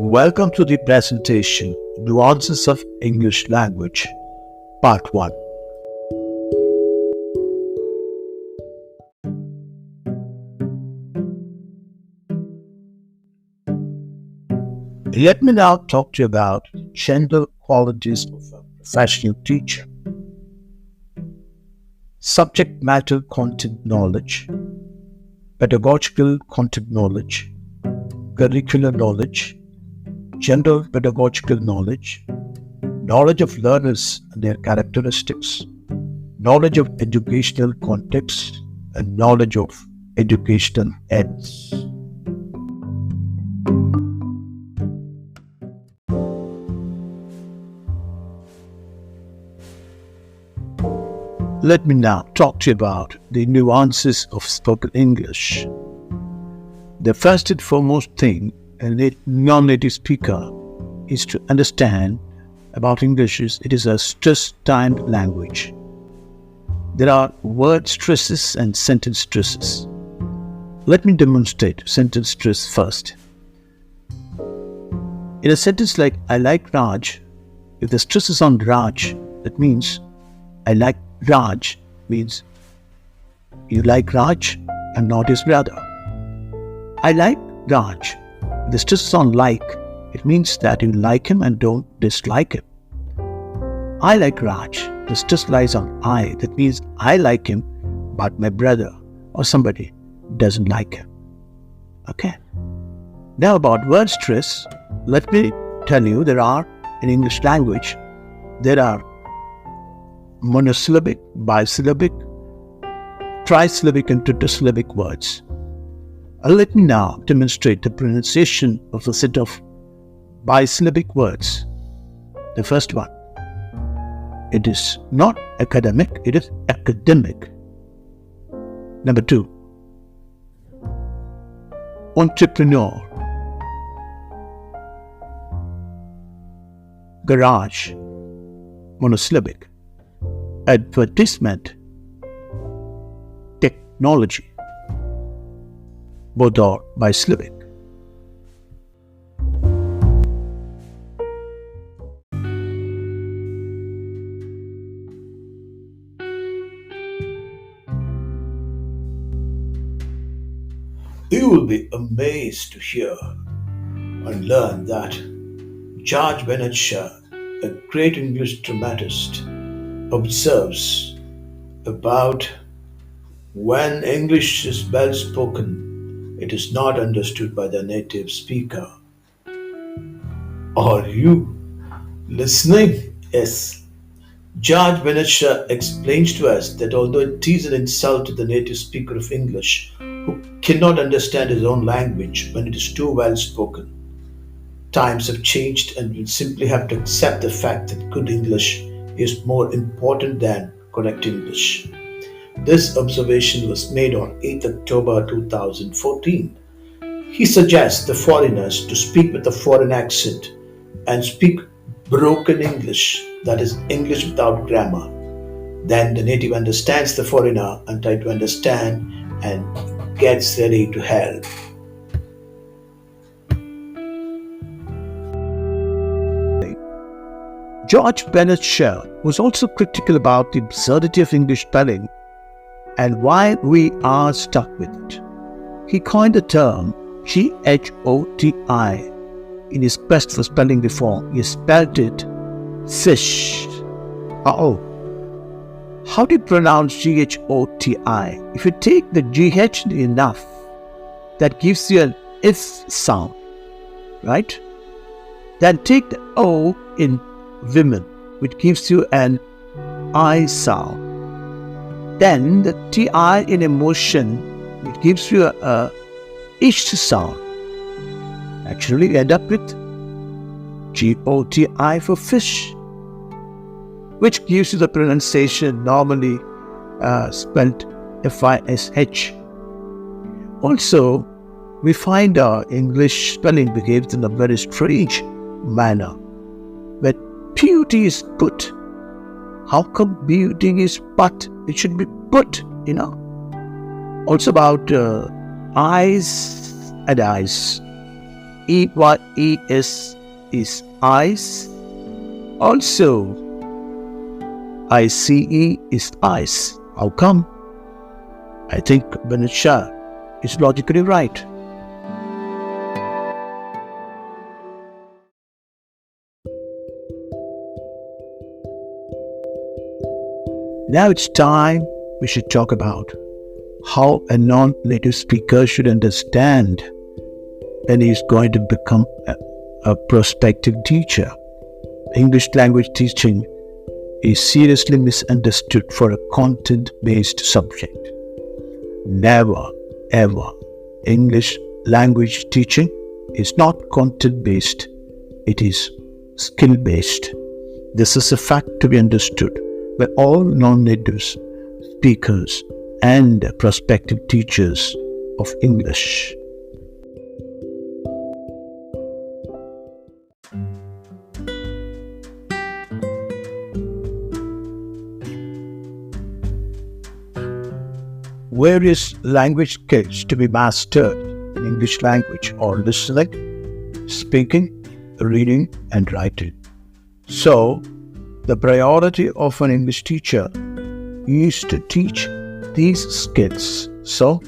Welcome to the presentation Nuances of English Language, Part 1. Let me now talk to you about general qualities of a professional teacher. Subject matter content knowledge, pedagogical content knowledge, curricular knowledge, general pedagogical knowledge, knowledge of learners and their characteristics, knowledge of educational context, and knowledge of educational ends. Let me now talk to you about the nuances of spoken English. The first and foremost thing a non-native speaker is to understand about English is it is a stress-timed language. There are word stresses and sentence stresses. Let me demonstrate sentence stress first. In a sentence like I like Raj, if the stress is on Raj, that means I like Raj means you like Raj and not his brother. I like Raj. The stress is on like. It means that you like him and don't dislike him. I like Raj. The stress lies on I. That means I like him, but my brother or somebody doesn't like him. Okay. Now about word stress, let me tell you in English language, there are monosyllabic, bisyllabic, trisyllabic and tetrasyllabic words. Let me now demonstrate the pronunciation of a set of bisyllabic words. The first one, it is not academic, it is academic. Number 2, entrepreneur. Garage, monosyllabic. Advertisement, technology. Both are bisyllabic. You will be amazed to hear and learn that George Bernard Shaw, a great English dramatist, observes about when English is well spoken, it is not understood by the native speaker. Are you listening? Yes. George Bernard Shaw explains to us that although it is an insult to the native speaker of English who cannot understand his own language when it is too well spoken, times have changed and we simply have to accept the fact that good English is more important than correct English. This observation was made on 8th October 2014. He suggests the foreigners to speak with a foreign accent and speak broken English, that is English without grammar. Then the native understands the foreigner and tries to understand and gets ready to help. George Bernard Shaw was also critical about the absurdity of English spelling and why we are stuck with it. He coined the term GHOTI in his quest for spelling reform. He spelled it fish. How do you pronounce GHOTI? If you take the GH enough, that gives you an if sound, right? Then take the O in women, which gives you an I sound. Then the TI in emotion, which gives you a ish sound. Actually, you end up with GOTI for fish, which gives you the pronunciation normally spelled FISH. Also, we find our English spelling behaves in a very strange manner. When PUT is put, how come BUT is but? It should be put, Also about eyes and eyes. EYES is eyes. Also, ICE is ice. How come? I think Benicia is logically right. Now it's time we should talk about how a non-native speaker should understand when he's going to become a prospective teacher. English language teaching is seriously misunderstood for a content-based subject. Never, ever. English language teaching is not content-based, it is skill-based. This is a fact to be understood by all non-native speakers and prospective teachers of English. Various language skills to be mastered in English language are listening, speaking, reading, and writing. So, the priority of an English teacher is to teach these skills. So,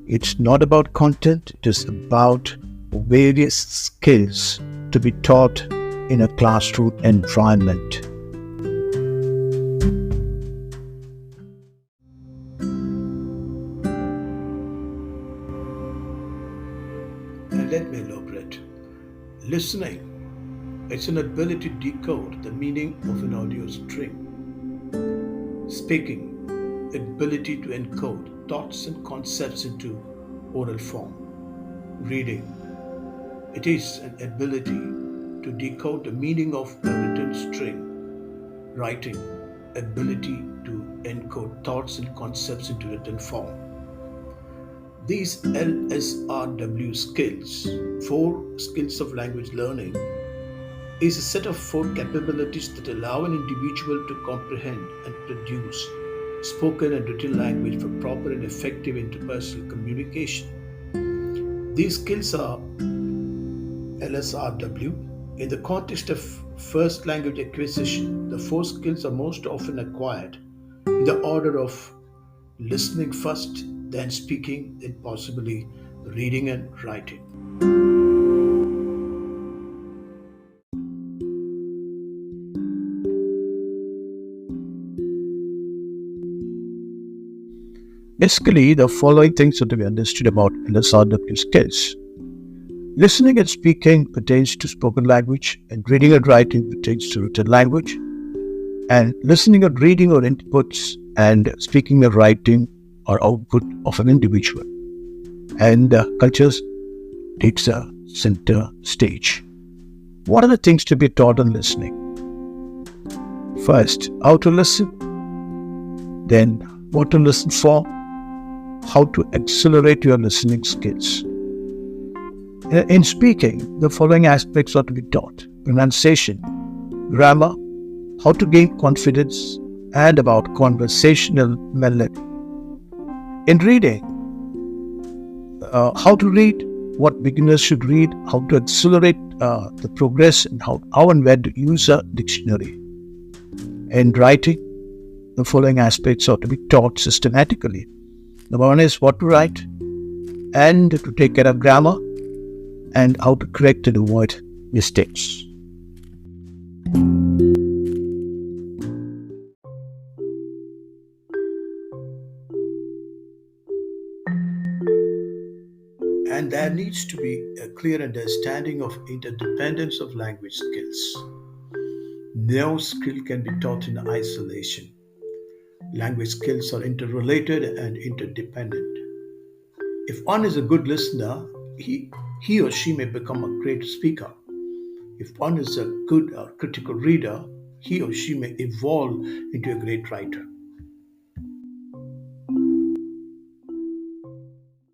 it's not about content, it is about various skills to be taught in a classroom environment. And let me elaborate. Listening, it's an ability to decode the meaning of an audio string. Speaking, ability to encode thoughts and concepts into oral form. Reading, it is an ability to decode the meaning of a written string. Writing, ability to encode thoughts and concepts into written form. These LSRW skills, four skills of language learning, is a set of four capabilities that allow an individual to comprehend and produce spoken and written language for proper and effective interpersonal communication. These skills are LSRW. In the context of first language acquisition, the four skills are most often acquired in the order of listening first, then speaking, then possibly reading and writing. Basically, the following things are to be understood about LSRW skills. Listening and speaking pertains to spoken language, and reading and writing pertains to written language. And listening and reading are inputs, and speaking and writing are output of an individual. And culture takes a center stage. What are the things to be taught on listening? First, how to listen, then what to listen for, how to accelerate your listening skills. In speaking, the following aspects are to be taught: pronunciation, grammar, how to gain confidence, and about conversational melody. In reading, how to read, what beginners should read, how to accelerate the progress, and how and where to use a dictionary. In writing, the following aspects are to be taught systematically. Number one is what to write, and to take care of grammar, and how to correct and avoid mistakes. And there needs to be a clear understanding of interdependence of language skills. No skill can be taught in isolation. Language skills are interrelated and interdependent. If one is a good listener, he or she may become a great speaker. If one is a good or critical reader, he or she may evolve into a great writer.